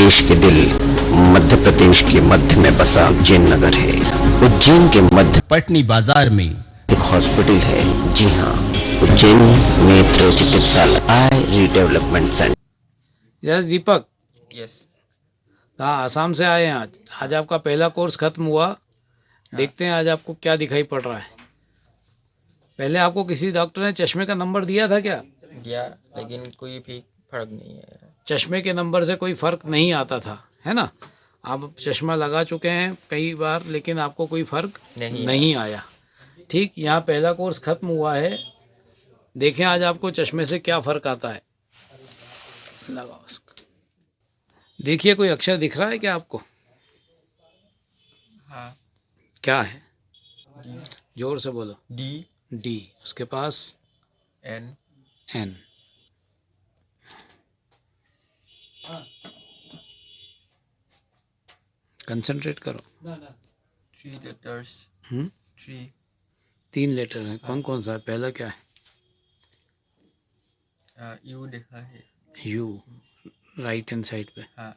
देश के दिल मध्य प्रदेश के मध्य में बसा उज्जैन नगर है। उज्जैन के मध्य पटनी बाजार में एक हॉस्पिटल है। जी हाँ, उज्जैन नेत्र चिकित्सालय आई रीडेवलपमेंट सेंटर। यस दीपक, यस। हाँ आसाम से आए हैं आज। आज आपका पहला कोर्स खत्म हुआ। देखते हैं आज आपको क्या दिखाई पड़ रहा है। पहले आपको किसी डॉक्टर ने चश्मे का नंबर दिया था क्या? दिया, लेकिन कोई भी फर्क नहीं है। चश्मे के नंबर से कोई फर्क नहीं आता था, है ना? आप चश्मा लगा चुके हैं कई बार, लेकिन आपको कोई फर्क नहीं आया। ठीक, यहाँ पहला कोर्स खत्म हुआ है। देखें आज आपको चश्मे से क्या फर्क आता है। लगाओ उसको। देखिए, कोई अक्षर दिख रहा है क्या आपको? हाँ। क्या है? डी। जोर से बोलो। डी। डी। उसके पास एन। एन। कंसंट्रेट करो। 3 लेटर्स। 3। 3 लेटर हैं। कौन कौन सा है? पहला क्या है? यू लिखा है। यू, राइट हैंड साइड पे। हाँ।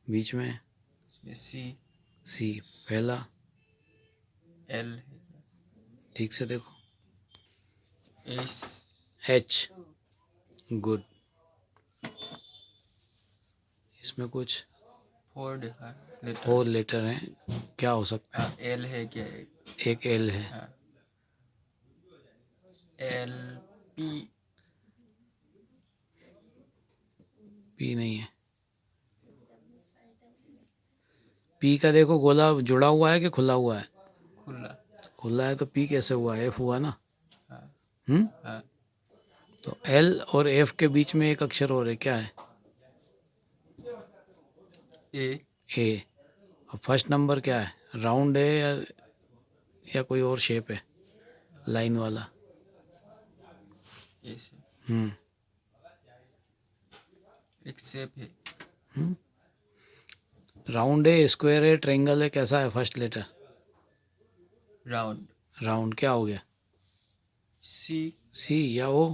बीच में इसमें सी। सी। पहला एल। ठीक से देखो। एस। एच। गुड। इसमें कुछ 4 लिखा है। 4 लेटर हैं। क्या हो सकता है? एल है क्या? एक एल है। हाँ। एल। पी। पी नहीं है। पी का देखो, गोला जुड़ा हुआ है कि खुला हुआ है? खुला। खुला है तो पी कैसे हुआ? एफ हुआ ना। हाँ। हाँ। तो एल और एफ के बीच में एक अक्षर और है, क्या है? ए। ए। और फर्स्ट नंबर क्या है? राउंड है या कोई और शेप है? लाइन वाला। ऐसे एक शेप है। राउंड है, स्क्वायर है, ट्रायंगल है? कैसा है फर्स्ट लेटर? राउंड। राउंड। क्या हो गया? सी। सी या ओ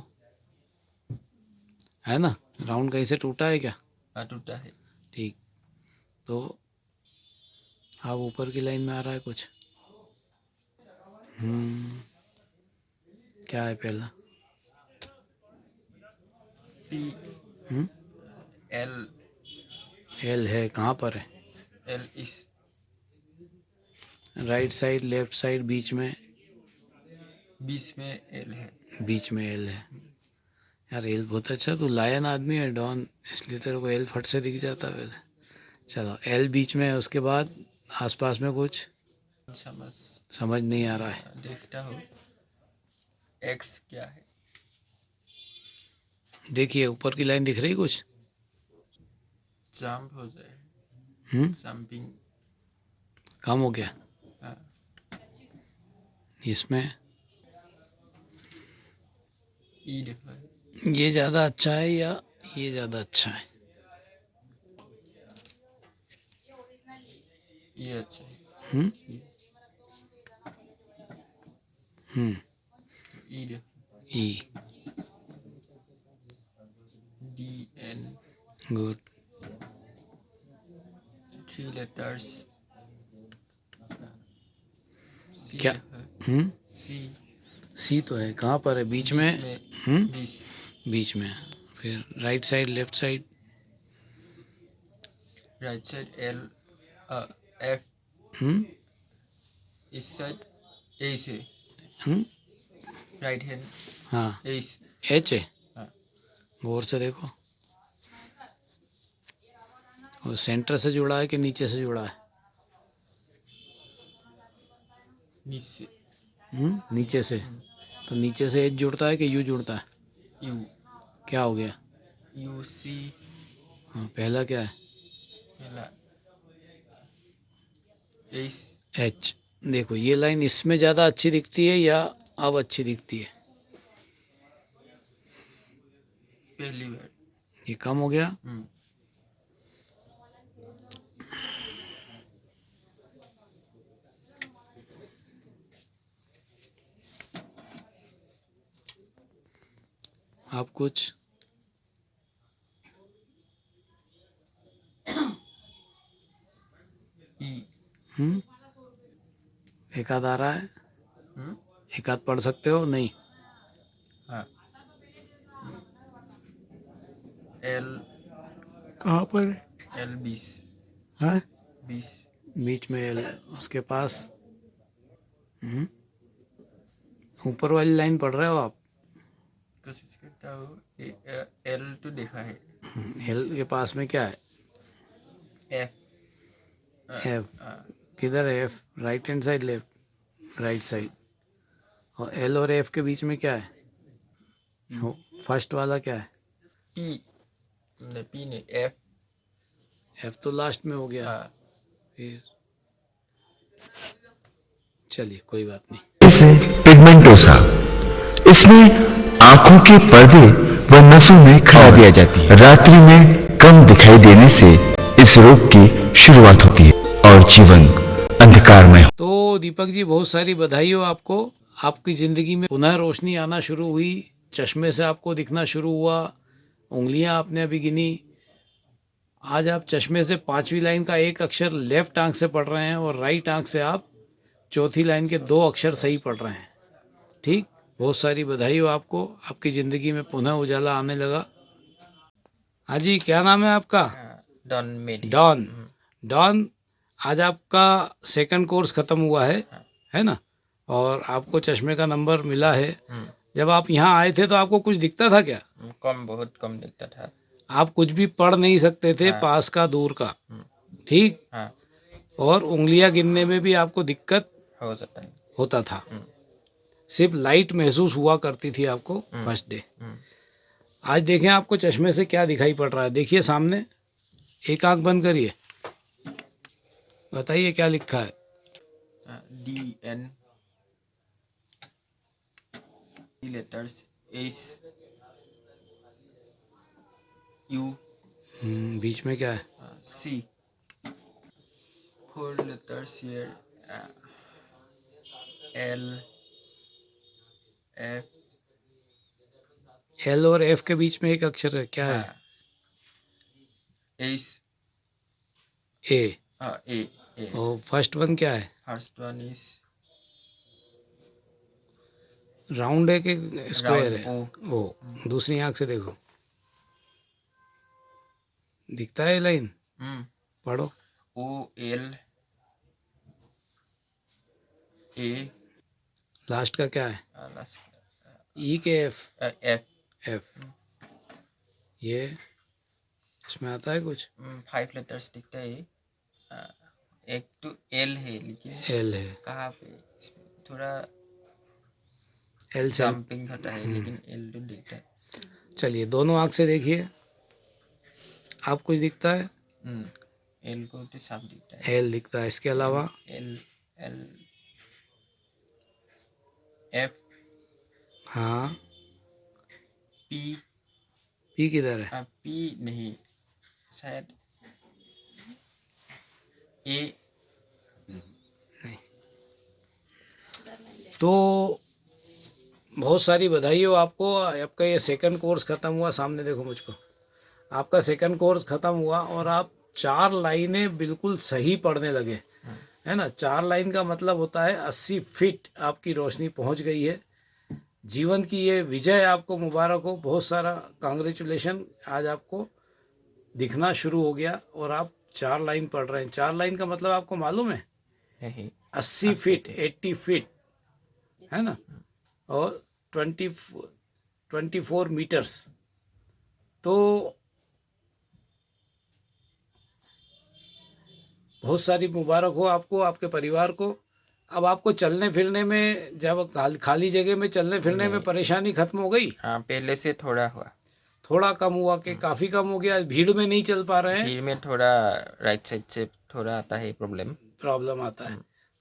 है ना? राउंड कहीं से टूटा है क्या? टूटा है। ठीक, तो अब ऊपर की लाइन में आ रहा है कुछ। क्या है पहला? पी। एल। एल है। कहाँ पर है? एल इस राइट साइड, लेफ्ट साइड, बीच में? बीच में एल है। बीच में एल है। यार एल बहुत अच्छा, तू लायन आदमी है डॉन, इसलिए तेरे को एल फट से दिख जाता है पहले। चलो, एल बीच में है। उसके बाद आसपास में कुछ समझ नहीं आ रहा है। देखता हूँ एक्स क्या है। देखिए, ऊपर की लाइन दिख रही कुछ? जंप हो जाए। जंपिंग। कम हो गया। हाँ। इसमें ई लिखा है। ये ज़्यादा अच्छा है या ये ज़्यादा अच्छा है? ये अच्छा है। ई लिखा। E. D N. Good. 3 letters. क्या? सी। सी तो है। कहाँ पर है? बीच में? बीच में। फिर right side, left side? Right side L. F. इस साइड ए से। Right hand. हाँ, एस। एच है। हाँ। गौर से देखो। वो सेंटर से जुड़ा है कि नीचे से जुड़ा है? नीचे। नीचे से। तो नीचे से एच जुड़ता है कि यू जुड़ता है? यू। क्या हो गया? You see. हाँ, पहला क्या है? पहला एस। एच। देखो, ये लाइन इसमें ज़्यादा अच्छी दिखती है या अब अच्छी दिखती है? पहली बार। ये कम हो गया। आप कुछ एक आध आ रहा है, हम्म, एक आध पढ़ सकते हो? नहीं। हाँ एल कहाँ पर है? एल 20 हाँ, 20 बीच में एल, उसके पास ऊपर वाली लाइन पढ़ रहे हो आप? कोशिश करता हूँ एल तो देखा है एल के पास में क्या है? एफ एफ किधर है? F right hand side, left right side. और एल और एफ के बीच में क्या है? फर्स्ट वाला क्या है? पी पी ने एफ एफ तो लास्ट में हो गया। हाँ फिर चलिए कोई बात नहीं। से पिगमेंटोसा, इसमें आंखों के पर्दे व नसों में खराबी आ जाती है। रात्रि में कम दिखाई देने से इस रोग की शुरुआत होती है और जीवन अंधकारमय। तो दीपक जी बहुत सारी बधाई हो आपको। आपकी ज़िंदगी में पुनः रोशनी आना शुरू हुई, चश्मे से आपको दिखना शुरू हुआ, उंगलियां आपने अभी गिनी। आज आप चश्मे से 5वीं लाइन का एक अक्षर लेफ्ट आंख से पढ़ रहे हैं और राइट आंख से आप चौथी लाइन के 2 अक्षर सही पढ़ रहे हैं। ठीक, बहुत सारी बधाई हो आपको। आपकी ज़िंदगी में पुनः उजाला आने लगा। हाँ जी, क्या नाम है आपका? डॉन मेडी डॉन। डॉन, आज आपका सेकंड कोर्स ख़त्म हुआ है ना? और आपको चश्मे का नंबर मिला है। जब आप यहाँ आए थे तो आपको कुछ दिखता था क्या? कम, बहुत कम दिखता था। आप कुछ भी पढ़ नहीं सकते थे, पास का दूर का। ठीक, हाँ और उंगलियां गिनने में भी आपको दिक्कत हो जाता है। होता था। सिर्फ लाइट महसूस हुआ करती थी आपको फर्स्ट डे। आज देखें आपको चश्मे से क्या दिखाई पड़ रहा है। देखिए सामने, एक आंख बंद करिए, बताइए क्या लिखा है? D N letters S U बीच में क्या है? C 4 letters here L F L और एफ के बीच में एक अक्षर है, क्या है? S A. ए और फर्स्ट वन क्या है? फर्स्ट वन इज राउंड है कि स्क्वायर है? Round, ओ। दूसरी आंख से देखो, दिखता है लाइन? पढ़ो। ओ एल ए लास्ट का क्या है? ई के एफ? F F. ये इसमें आता है कुछ? 5 letters दिखता है। एक तो एल है लेकिन एल है। कहाँ पे इसमें थोड़ा एल से जंपिंग होता है लेकिन एल तो दिखता है। चलिए दोनों आंख से देखिए, आप कुछ दिखता है? एल को तो साफ दिखता है। एल दिखता है, इसके अलावा? एल एल एफ हाँ। पी पी किधर है? पी नहीं, शायद ए। तो बहुत सारी बधाई हो आपको। आपका ये सेकंड कोर्स ख़त्म हुआ। सामने देखो मुझको, आपका सेकंड कोर्स ख़त्म हुआ और आप 4 लाइनें बिल्कुल सही पढ़ने लगे, है ना? 4 लाइन का मतलब होता है 80 फीट आपकी रोशनी पहुंच गई है। जीवन की ये विजय आपको मुबारक हो, बहुत सारा कांग्रेचुलेशन। आज आपको दिखना शुरू हो गया और आप 4 लाइन पढ़ रहे हैं। 4 लाइन का मतलब आपको मालूम है? नहीं 80 फीट, 80 फीट, है ना? और 24 मीटर्स। तो बहुत सारी मुबारक हो आपको, आपके परिवार को। अब आपको चलने फिरने में, जब खाली जगह में चलने फिरने में परेशानी खत्म हो गई? हाँ पहले से थोड़ा हुआ। थोड़ा कम हुआ कि काफ़ी कम हो गया? भीड़ में नहीं चल पा रहे हैं? भीड़ में थोड़ा राइट साइड से थोड़ा आता है प्रॉब्लम आता है।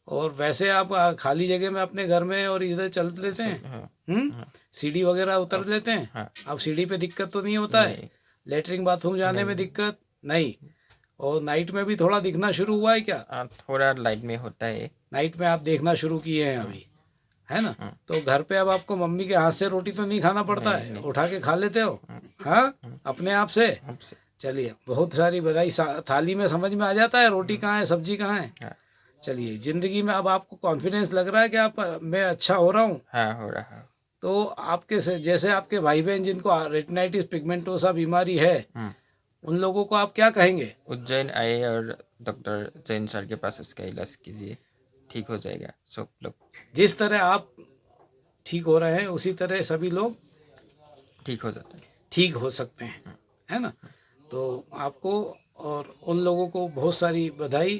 और वैसे आप खाली जगह में अपने घर में और इधर चल लेते हैं? सीढ़ी वगैरह उतर लेते हैं? अब सीढ़ी पे दिक्कत तो नहीं होता है? लेटरिन बाथरूम जाने में दिक्कत नहीं? और नाइट में भी थोड़ा दिखना शुरू हुआ है क्या? थोड़ा लाइट में होता है। नाइट में आप देखना शुरू किए हैं अभी, है ना? तो घर पे अब आपको मम्मी के हाथ से रोटी तो नहीं खाना पड़ता है? उठा के खा लेते हो? हाँ, अपने आप से? चलिए बहुत सारी बधाई। थाली में समझ में आ जाता है रोटी कहाँ है, सब्जी कहाँ है? चलिए, जिंदगी में अब आपको कॉन्फिडेंस लग रहा है कि आप मैं अच्छा हो रहा हूँ? हाँ, हो रहा है। तो आपके से जैसे आपके भाई बहन जिनको रेटिनाइटिस पिगमेंटोसा बीमारी है, उन लोगों को आप क्या कहेंगे? उज्जैन आए और डॉक्टर जैन सर के पास उसका इलाज कीजिए, ठीक हो जाएगा सब लोग। जिस तरह आप ठीक हो रहे हैं उसी तरह सभी लोग ठीक हो जाता है। ठीक हो सकते हैं, है ना? तो आपको और उन लोगों को बहुत सारी बधाई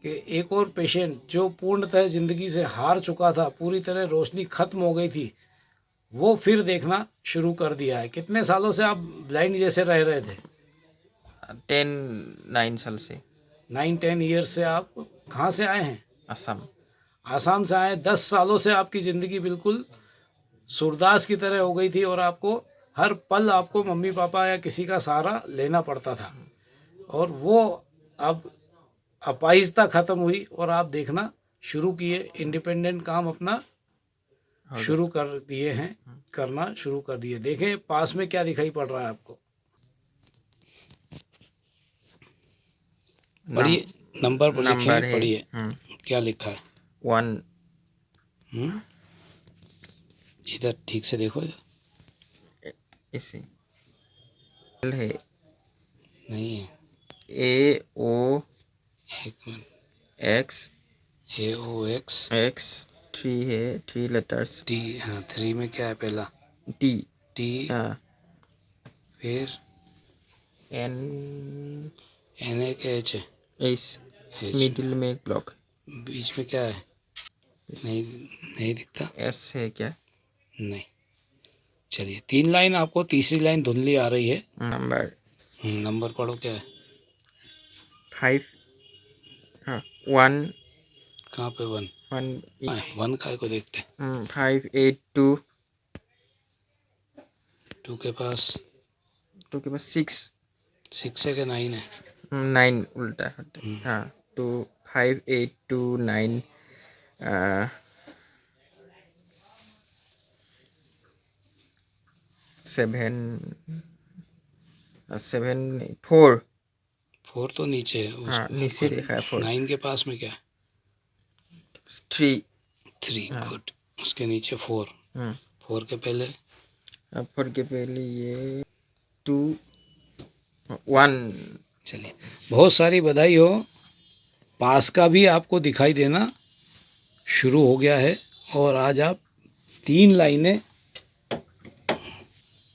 कि एक और पेशेंट जो पूर्णतः ज़िंदगी से हार चुका था, पूरी तरह रोशनी खत्म हो गई थी, वो फिर देखना शुरू कर दिया है। कितने सालों से आप ब्लाइंड जैसे रह रहे थे? 9 साल से 9-10 ईयर्स से। आप कहाँ से आए हैं? असम। आसाम से आए। 10 सालों से आपकी ज़िंदगी बिल्कुल सूरदास की तरह हो गई थी और आपको हर पल आपको मम्मी पापा या किसी का सहारा लेना पड़ता था, और वो अब अपाहिजता खत्म हुई और आप देखना शुरू किए, इंडिपेंडेंट काम अपना शुरू कर दिए हैं, करना शुरू कर दिए। देखें पास में क्या दिखाई पड़ रहा है आपको। पढ़िए, नंबर पर लिखे हैं, है। पढ़िए क्या लिखा है। 1 इधर ठीक से देखो इधर। इसे है नहीं है, AO एक मिनट। X AOX X 3 है, 3 लेटर्स। T, हाँ 3 में क्या है? पहला T T, फिर N N एक H है, H मिडिल में एक ब्लॉक। बीच में क्या है? नहीं दिखता। S है क्या? नहीं। चलिए 3 लाइन आपको, तीसरी लाइन धुंधली आ रही है। नंबर पढ़ो क्या है? 5 1 कहाँ पे 1? 1 काय को देखते? 5 8 2 2 के पास 6 6 है कि 9 है? 9 उल्टा होता है। हाँ 2 5 8 2 9 7 4 4 तो नीचे है। हाँ नीचे लिखा है 4। 9 के पास में क्या है? 3 गुड। उसके नीचे 4 के पहले 4 के पहले ये 2 1। चलिए, बहुत सारी बधाई हो। पास का भी आपको दिखाई देना शुरू हो गया है और आज आप 3 लाइनें,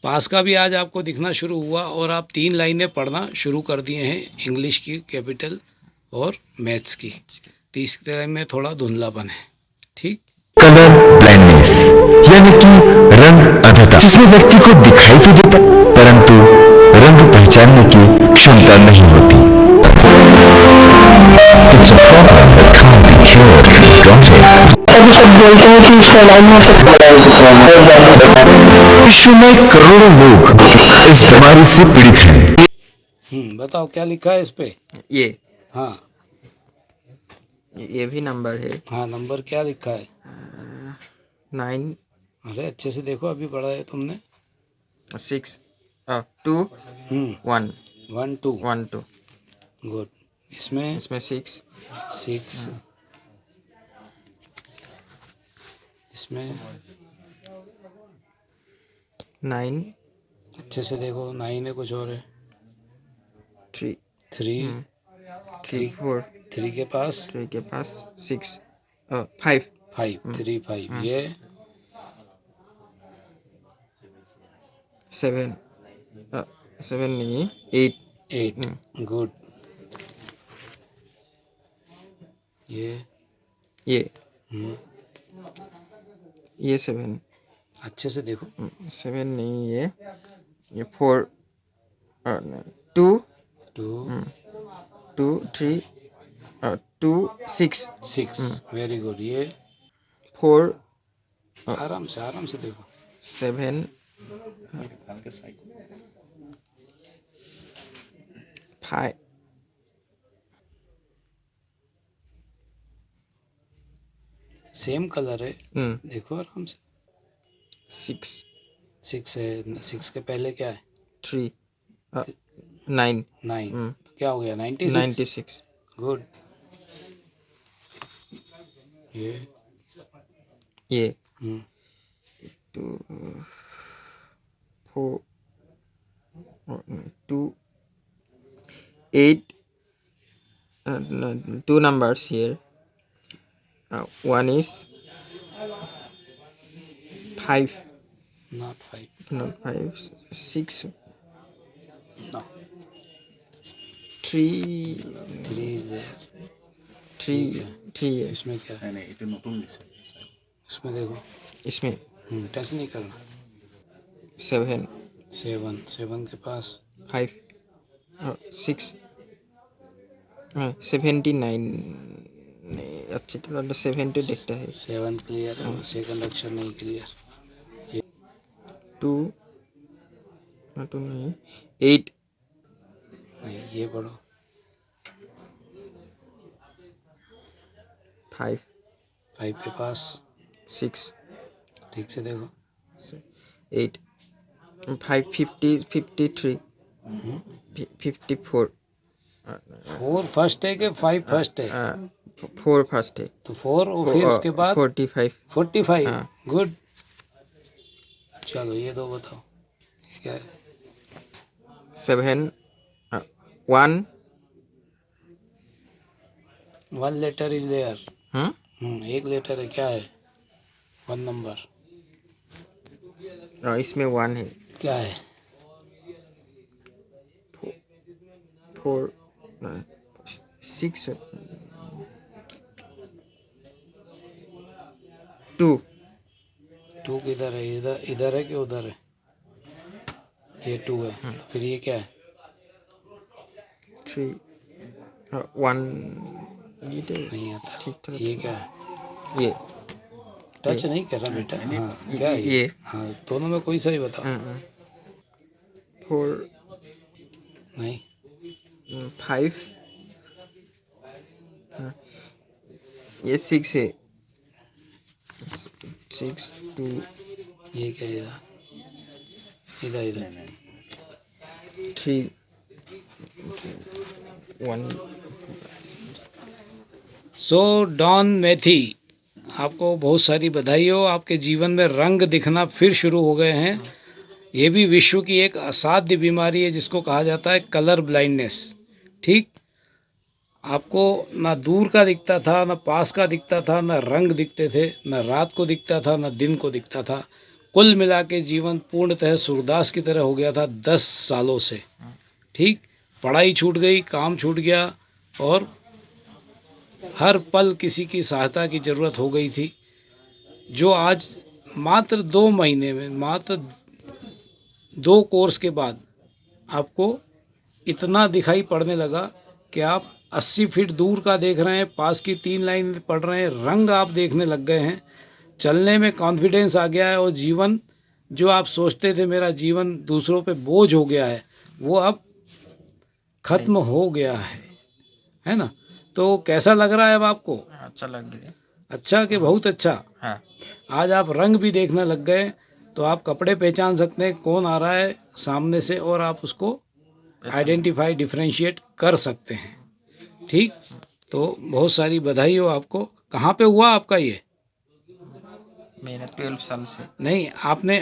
पास का भी आज आपको दिखना शुरू हुआ और आप 3 लाइनें पढ़ना शुरू कर दिए हैं, इंग्लिश की, कैपिटल और मैथ्स की। तीसरी लाइन में थोड़ा धुंधलापन है, ठीक? कलर ब्लाइंडनेस यानी कि रंग अधता, जिसमें व्यक्ति को दिखाई तो देता परंतु रंग पहचानने की क्षमता नहीं होती। It's a problem that can't be cured in contact. अभी सब बोलते हैं कि इसका इलाज हो सकता है। विश्व में करोड़ों लोग इस बीमारी से पीड़ित हैं। बताओ क्या लिखा है इस पे? ये हाँ ये भी नंबर है। हाँ, नंबर क्या लिखा है? 9 अरे अच्छे से देखो, अभी पढ़ा है तुमने। 6 2 1 1 2 1 2। गुड। इसमें 6 इसमें 9 अच्छे से देखो, 9 है, कुछ और है। 3 3 4 3 के पास 3 के पास 6 5 5 3 5 ये 7 7 नहीं 8 8 गुड। ये ये 7 अच्छे से देखो। 7 नहीं ये 4 2 2 3 2 6 वेरी गुड। ये 4 आराम से देखो। 7 5 सेम कलर है, देखो आराम से। 6 है। 6 के पहले क्या है? 3 9 9 क्या हो गया? 96 96 गुड। ये हम्म, 2 4 2 8 two numbers here. One is 5, not 5. not 5, 6, No, 3, 3 is there. 3 है इसमें क्या है? नहीं এটা নতুন দিছে इसमें देखो, इसमें टच नहीं करना। 7 7 के पास 5 6 79 नहीं अच्छी तरह 70 देखता है 7 क्लियर है, सेकंड अक्षर नहीं क्लियर। 2 नहीं 8 नहीं, ये पढ़ो। 5 5 के पास 6 ठीक से देखो। 8 5 50 53 54 4 फर्स्ट है कि 5 फर्स्ट है? 4 फर्स्ट है तो 4 और फिर उसके बाद 45 45। हाँ। गुड। चलो ये दो बताओ क्या है? 7 1 1 लेटर इज देयर। हाँ एक लेटर है, क्या है? 1 नंबर इसमें 1 है क्या है? 4 6 2 2 किधर है? इधर इधर है कि उधर है? ये 2 है, तो फिर ये क्या है? 3 1 नहीं आता। ठीक तरह ये क्या है? ये टच नहीं कर रहा बेटा। हाँ, क्या है ये हाँ, दोनों में कोई सही बताओ। 4 नहीं, 5 ये 6 है 6 2 ये क्या है? इधर इधर इधर 3 1 सो डॉन मैथी, आपको बहुत सारी बधाई हो। आपके जीवन में रंग दिखना फिर शुरू हो गए हैं। ये भी विश्व की एक असाध्य बीमारी है जिसको कहा जाता है कलर ब्लाइंडनेस। ठीक, आपको ना दूर का दिखता था, ना पास का दिखता था, ना रंग दिखते थे, ना रात को दिखता था, ना दिन को दिखता था। कुल मिला के जीवन पूर्णतः सूरदास की तरह हो गया था 10 सालों से। ठीक, पढ़ाई छूट गई, काम छूट गया और हर पल किसी की सहायता की ज़रूरत हो गई थी, जो आज मात्र 2 महीने में, मात्र 2 कोर्स के बाद आपको इतना दिखाई पड़ने लगा कि आप 80 फीट दूर का देख रहे हैं, पास की 3 लाइन पढ़ रहे हैं, रंग आप देखने लग गए हैं, चलने में कॉन्फिडेंस आ गया है और जीवन जो आप सोचते थे मेरा जीवन दूसरों पे बोझ हो गया है, वो अब खत्म हो गया है ना? तो कैसा लग रहा है अब आपको? अच्छा लग गया। अच्छा कि बहुत अच्छा? हाँ आज आप रंग भी देखने लग गए, तो आप कपड़े पहचान सकते हैं कौन आ रहा है सामने से और आप उसको आइडेंटिफाई डिफरेंशिएट कर सकते हैं। ठीक, तो बहुत सारी बधाई हो आपको। कहाँ पे हुआ आपका ये? मेरा 12 साल से। नहीं,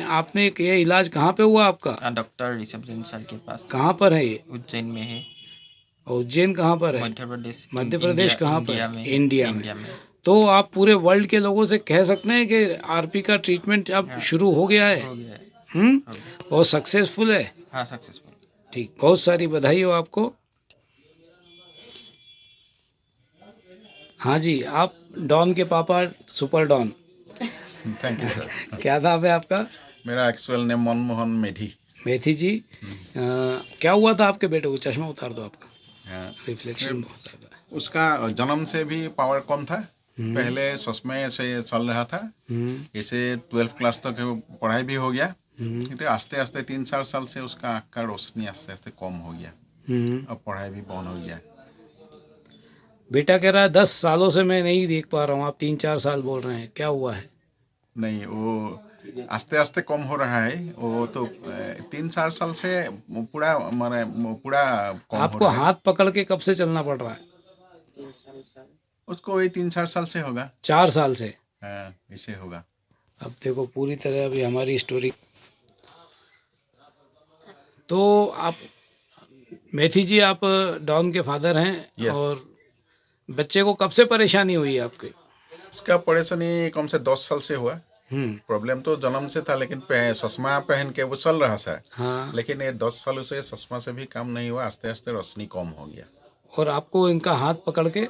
आपने ये इलाज कहाँ पे हुआ आपका? डॉक्टर ऋषभ सर के पास। कहाँ पर है ये? उज्जैन में है। उज्जैन कहाँ पर है? मध्य प्रदेश। मध्य प्रदेश कहाँ पर? इंडिया इंडिया में। में। तो आप पूरे वर्ल्ड के लोगों से कह सकते हैं कि आरपी का ट्रीटमेंट अब शुरू हो गया है? हो गया है। बहुत सक्सेसफुल है। हाँ सक्सेसफुल। ठीक, बहुत सारी बधाई हो आपको। हाँ जी, आप डॉन के पापा, super don. Thank you sir. क्या नाम है आपका? मेरा एक्चुअल नेम मनमोहन मेधी। मेथी जी, क्या हुआ था आपके बेटे को? चश्मा उतार दो आपका, हाँ। रिफ्लेक्शन बहुत आता है। उसका जन्म से भी पावर कम था, पहले चश्मे से चल रहा था, इसे 12 क्लास तक पढ़ाई भी हो गया, लेकिन आस्ते आस्ते 3-4 साल से उसका आँख का रोशनी आस्ते आस्ते कम हो गया, अब पढ़ाई भी बंद हो गया। बेटा कह रहा है 10 सालों से मैं नहीं देख पा रहा हूँ, आप 3-4 साल बोल रहे हैं, क्या हुआ है? नहीं, वो आस्ते आस्ते कम हो रहा है, वो तो 3-4 साल से पूरा कम आपको हो रहा है। हाथ पकड़ के कब से चलना पड़ रहा है? उसको वही 3-4 साल से होगा। 4 साल से। हाँ, ऐसे होगा। अब देखो पूरी तरह अभी हमारी स्टोरी। तो आप मेथी जी, आप डॉन के फादर हैं। Yes. और बच्चे को कब से परेशानी हुई है आपके? उसका परेशानी कम से 10 साल से हुआ। हम्म। प्रॉब्लम तो जन्म से था, लेकिन चश्मा पहन के वो चल रहा था। हाँ। लेकिन ये 10 साल से चश्मा से भी काम नहीं हुआ, आस्ते आस्ते रोशनी कम हो गया। और आपको इनका हाथ पकड़ के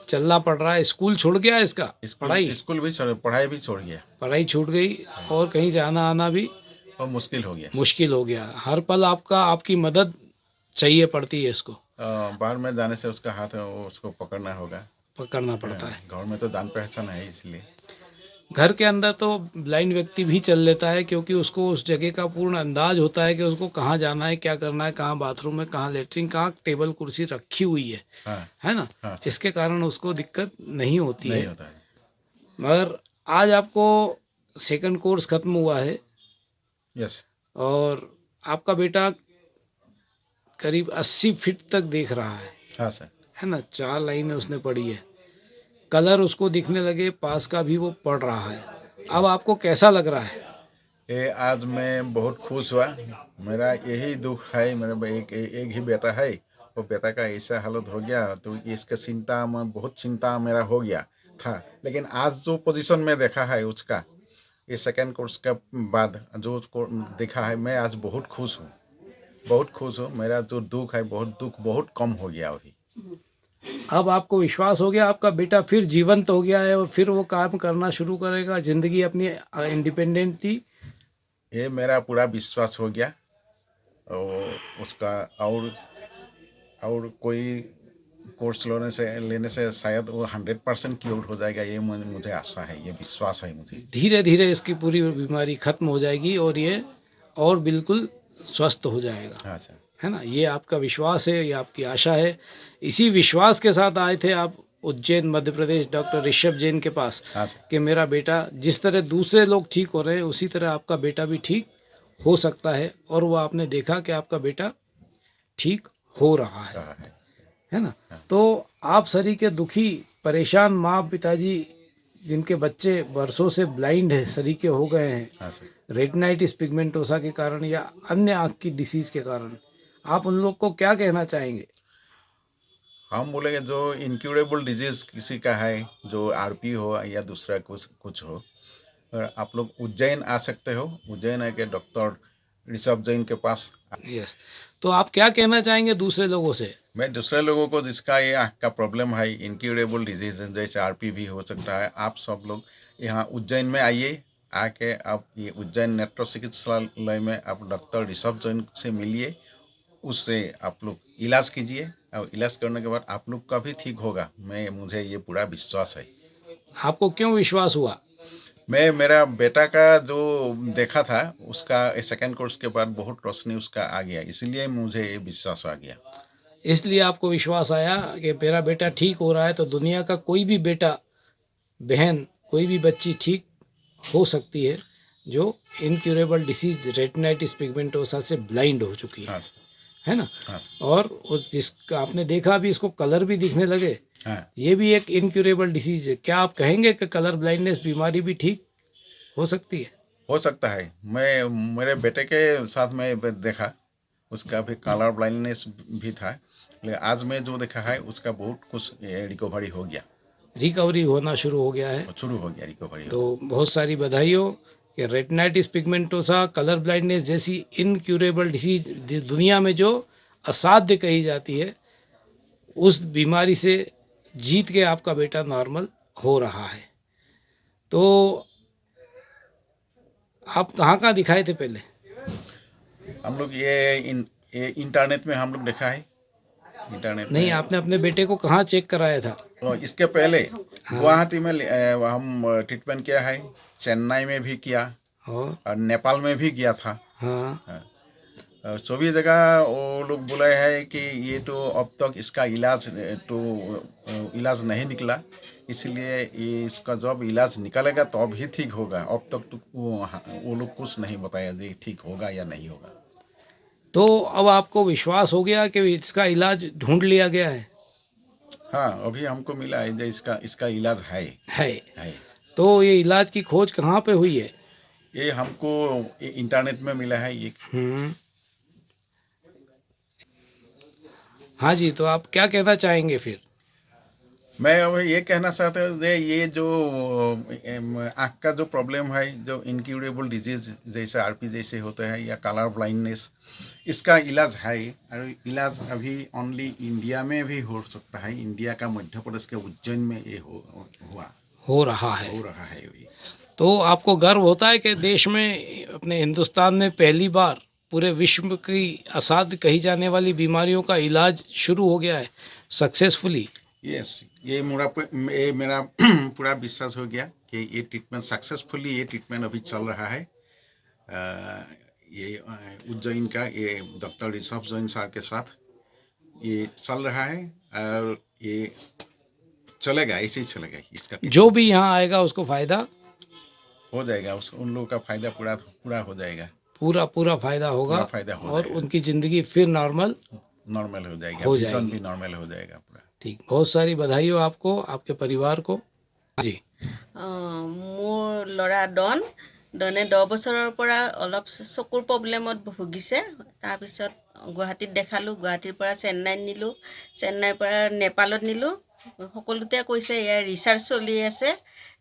चलना पड़ रहा है। स्कूल छूट गया इसका? स्कूल भी पढ़ाई भी छोड़ गया पढ़ाई छूट गई और कहीं जाना आना भी और मुश्किल हो गया। मुश्किल हो गया। हर पल आपकी मदद चाहिए पड़ती है इसको। बाहर में जाने से उसका हाथ उसको पकड़ना होगा, पकड़ना पड़ता है। घर में तो जान पहचान है, इसलिए। घर के अंदर तो ब्लाइंड व्यक्ति भी चल लेता है, क्योंकि उसको उस जगह का पूर्ण अंदाज होता है कि उसको कहाँ जाना है, क्या करना है, कहाँ बाथरूम है, कहाँ लेटरिन, कहाँ टेबल कुर्सी रखी हुई है। हाँ, है ना? हाँ। इसके कारण उसको दिक्कत नहीं होती नहीं है। होता है। मगर आज आपको सेकंड कोर्स खत्म हुआ है यस। और आपका बेटा करीब 80 फीट तक देख रहा है। हाँ सर। है ना? 4 लाइनें उसने पढ़ी है। कलर उसको दिखने लगे, पास का भी वो पढ़ रहा है। अब आपको कैसा लग रहा है? ये आज मैं बहुत खुश हुआ। मेरा यही दुख है, मेरा एक ही बेटा है, वो बेटा का ऐसा हालत हो गया, तो इसका चिंता में बहुत चिंता मेरा हो गया था। लेकिन आज जो पोजीशन में देखा है उसका, ये सेकंड कोर्स का बाद जो उसको देखा है, मैं आज बहुत खुश हूँ, बहुत खुश हूँ। मेरा जो दुख है, दुख बहुत कम हो गया अभी। अब आपको विश्वास हो गया आपका बेटा फिर जीवंत हो गया है और फिर वो काम करना शुरू करेगा, जिंदगी अपनी इंडिपेंडेंटली। ये मेरा पूरा विश्वास हो गया। और उसका और कोई कोर्स लेने से शायद वो 100% क्योर हो जाएगा, ये मुझे आशा है, ये विश्वास है मुझे। धीरे धीरे इसकी पूरी बीमारी खत्म हो जाएगी और ये और बिल्कुल स्वस्थ हो जाएगा। हाँ सर। है ना? ये आपका विश्वास है, ये आपकी आशा है। इसी विश्वास के साथ आए थे आप उज्जैन मध्य प्रदेश डॉक्टर ऋषभ जैन के पास। हाँ सर। कि मेरा बेटा जिस तरह दूसरे लोग ठीक हो रहे हैं उसी तरह आपका बेटा भी ठीक हो सकता है। और वो आपने देखा कि आपका बेटा ठीक हो रहा है। है ना? तो आप सभी के दुखी परेशान माँ पिताजी जिनके बच्चे वर्षों से ब्लाइंड है, सरीके हो गए हैं, हाँ सर। रेटिनाइटिस पिगमेंटोसा के कारण या अन्य आँख की डिसीज़ के कारण, आप उन लोग को क्या कहना चाहेंगे? हम बोलेंगे जो इनक्यूरेबल डिजीज किसी का है, जो आरपी हो या दूसरा कुछ हो, और आप लोग उज्जैन आ सकते हो। उज्जैन आके डॉक्टर ऋषभ जैन के पास। यस। तो आप क्या कहना चाहेंगे दूसरे लोगों से? मैं दूसरे लोगों को जिसका ये आँख का प्रॉब्लम है, इनक्यूरेबल डिजीज जैसे आरपी भी हो सकता है, आप सब लोग यहाँ उज्जैन में आइए। आके आप ये उज्जैन नेत्र चिकित्सालय में आप डॉक्टर ऋषभ जैन से मिलिए, उससे आप लोग इलाज कीजिए और इलाज करने के बाद आप लोग का भी ठीक होगा। मुझे ये पूरा विश्वास है। आपको क्यों विश्वास हुआ? मैं मेरा बेटा का जो देखा था उसका सेकंड कोर्स के बाद बहुत रोशनी उसका आ गया, इसलिए मुझे ये विश्वास आ गया। इसलिए आपको विश्वास आया कि मेरा बेटा ठीक हो रहा है तो दुनिया का कोई भी बेटा बहन, कोई भी बच्ची ठीक हो सकती है जो इनक्यूरेबल डिसीज रेटिनाइटिस पिगमेंटोसा से ब्लाइंड हो चुकी है। हाँ। है ना? हाँ। और जिसका आपने देखा अभी इसको कलर भी दिखने लगे। हाँ। ये भी एक इनक्यूरेबल डिसीज है। क्या आप कहेंगे कि कलर ब्लाइंडनेस बीमारी भी ठीक हो सकती है? हो सकता है। मैं मेरे बेटे के साथ में देखा, उसका भी कलर ब्लाइंडनेस भी था, लेकिन आज मैं जो देखा है उसका बहुत कुछ रिकवरी हो गया। रिकवरी होना शुरू हो गया है। शुरू हो गया रिकवरी। तो बहुत सारी बधाई हो कि रेटिनाइटिस पिगमेंटोसा, कलर ब्लाइंडनेस जैसी इनक्यूरेबल डिसीज दुनिया में जो असाध्य कही जाती है, उस बीमारी से जीत के आपका बेटा नॉर्मल हो रहा है। तो आप कहाँ दिखाए थे पहले? हम लोग ये इंटरनेट में हम लोग देखा है। इंटरनेट नहीं, आपने अपने बेटे को कहाँ चेक कराया था? तो इसके पहले गुवाहाटी में हम ट्रीटमेंट किया है, चेन्नई में भी किया और नेपाल में भी गया था। हाँ। और सभी जगह वो लोग बोले हैं कि ये तो अब तक इसका इलाज नहीं निकला, इसलिए इसका जब इलाज निकलेगा तो अब ही ठीक होगा। अब तक तो वो लोग कुछ नहीं बताया जी ठीक होगा या नहीं होगा। तो अब आपको विश्वास हो गया कि इसका इलाज ढूंढ लिया गया है? हाँ, अभी हमको मिला है जो इसका इलाज है। है। तो ये इलाज की खोज कहाँ पे हुई है? ये हमको इंटरनेट में मिला है ये। हाँ जी, तो आप क्या कहना चाहेंगे फिर? मैं अब ये कहना चाहता हूँ ये जो आँख का जो प्रॉब्लम है, जो इनक्यूरेबल डिजीज जैसे आरपी जैसे होता है या कलर ब्लाइंडनेस, इसका इलाज है। और इलाज अभी ओनली इंडिया में भी हो सकता है। इंडिया का मध्य प्रदेश के उज्जैन में ये हो रहा है। अभी। तो आपको गर्व होता है कि देश में, अपने हिंदुस्तान में पहली बार पूरे विश्व की असाध्य कही जाने वाली बीमारियों का इलाज शुरू हो गया है सक्सेसफुली? यस, ये मेरा पूरा विश्वास हो गया कि ये ट्रीटमेंट सक्सेसफुली अभी चल रहा है। ये उज्जैन का ये डॉक्टर ऋषभ जैन सर के साथ ये चल रहा है और ये चलेगा, ऐसे ही चलेगा। इसका जो भी यहाँ आएगा उसको फायदा हो जाएगा, उन लोगों का फायदा पूरा हो जाएगा। पूरा फायदा होगा और उनकी जिंदगी फिर नॉर्मल हो जाएगी, विजन भी नॉर्मल हो जाएगा पूरा। ठीक, बहुत सारी बधाई हो आपको, आपके परिवार को। जी, মোৰ ল'ৰা ডনে 10 বছৰৰ পৰা অলপ চকুৰ প্ৰব্লেমত ভুগিছে। তাৰপিছত গুৱাহাটীত দেখালোঁ, গুৱাহাটীৰ পৰা চেন্নাইত নিলোঁ, চেন্নাইৰ পৰা নেপালত নিলোঁ। সকলোতে কৈছে ইয়াৰ ৰিচাৰ্চ চলি আছে,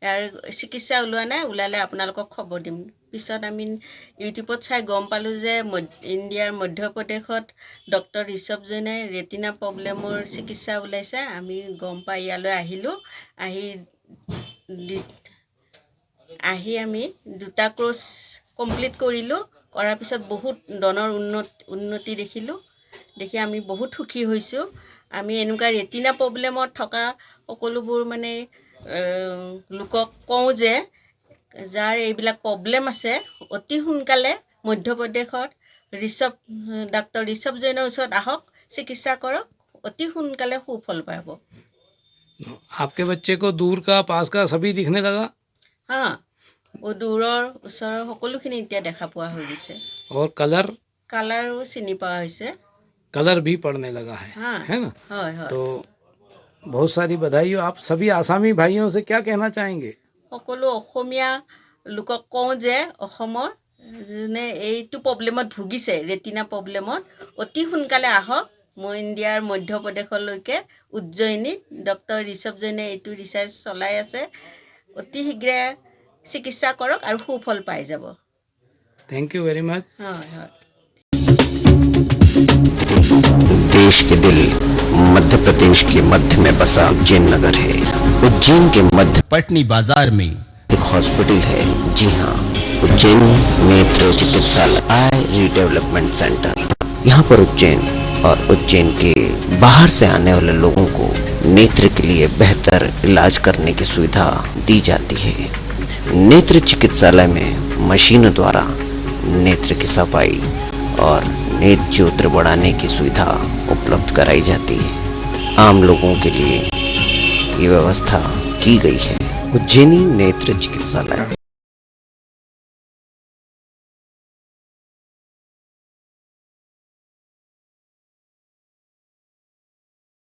ইয়াৰ চিকিৎসা ওলোৱা নাই, ওলালে আপোনালোকক খবৰ দিম। পিছত আমি ইউটিউবত চাই গম পালোঁ যে ইণ্ডিয়াৰ মধ্যপ্ৰদেশত ডক্টৰ ঋষভ জৈনে ৰেটিনা প্ৰব্লেমৰ চিকিৎসা ওলাইছে। আমি গম পাই ইয়ালৈ আহিলোঁ। আহি আমি 2টা কোৰ্চ কমপ্লিট কৰিলোঁ। কৰাৰ পিছত বহুত ডনৰ উন্নতি দেখি আমি বহুত সুখী হৈছোঁ। আমি এনেকুৱা ৰেটিনা প্ৰব্লেমত থকা সকলোবোৰ মানে লোকক কওঁ যে যাৰ এইবিলাক প্ৰব্লেম আছে অতি সোনকালে মধ্যপ্ৰদেশত ডাক্তৰ ঋষভ জৈনৰ ওচৰত আহক, চিকিৎসা কৰক, অতি সোনকালে সুফল পাব। आपके बच्चे को दूर का पास का सभी दिखने लगा? हाँ, দূৰৰ ওচৰৰ সকলোখিনি এতিয়া দেখা পোৱা হৈ গৈছে। और কালাৰো চিনি পোৱা হৈছে। कलर भी पड़ने लगा है। हाँ, है ना? হয়। तो बहुत सारी बधाई हो। आप सभी आसामी भाइयों से क्या कहना चाहेंगे? সকলো অসমীয়া লোকক কওঁ যে অসমৰ যোনে এইটো প্ৰব্লেমত ভুগিছে, ৰেটিনা প্ৰব্লেমত, অতি সোনকালে আহক ইণ্ডিয়াৰ মধ্যপ্ৰদেশলৈকে উজ্জয়িনীত। ডক্টৰ ঋষভ জৈনে এইটো ৰিচাৰ্চ চলাই আছে। অতি শীঘ্ৰে চিকিৎসা কৰক আৰু সুফল পাই যাব। Thank you very much. হয়। देश के दिल मध्य प्रदेश के मध्य में बसा उज्जैन नगर है। उज्जैन के मध्य पटनी बाजार में एक हॉस्पिटल है। जी हाँ, उज्जैन नेत्र चिकित्सालय आई रीडेवलपमेंट सेंटर। यहाँ पर उज्जैन और उज्जैन के बाहर से आने वाले लोगों को नेत्र के लिए बेहतर इलाज करने की सुविधा दी जाती है। नेत्र चिकित्सालय में मशीनों द्वारा नेत्र की सफाई और नेत्र ज्योति बढ़ाने की सुविधा उपलब्ध कराई जाती है। आम लोगों के लिए ये व्यवस्था की गई है। उज्जैनी नेत्र चिकित्सालय।